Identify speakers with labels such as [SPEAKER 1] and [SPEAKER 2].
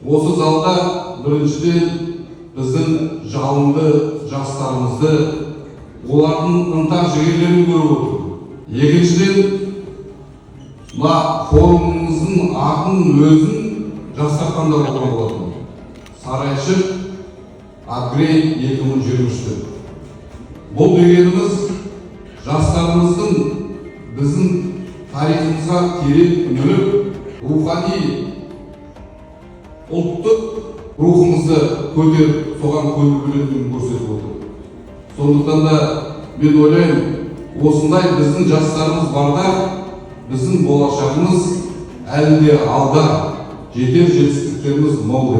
[SPEAKER 1] Осы залда біріншіден біздің жалынды жастарымызды, олардың ынта жігерлерін көріп отырмын. Екіншіден, мына форумымыздың атын өзін жастар таңдап отырған болатын. Сарайшық апгрейд 2023. Бұл дегеніміз жастарымыздың біздің тарихымызға терең үңіліп, рухани ұлттық рухымызды көтеріп, соған көңіл бөлетінін көрсетіп отыр. Сондықтан да мен ойлаймын, осындай біздің жастарымыз барда, біздің болашағымыз әлі де алда, жетер жетістіктеріміз мол.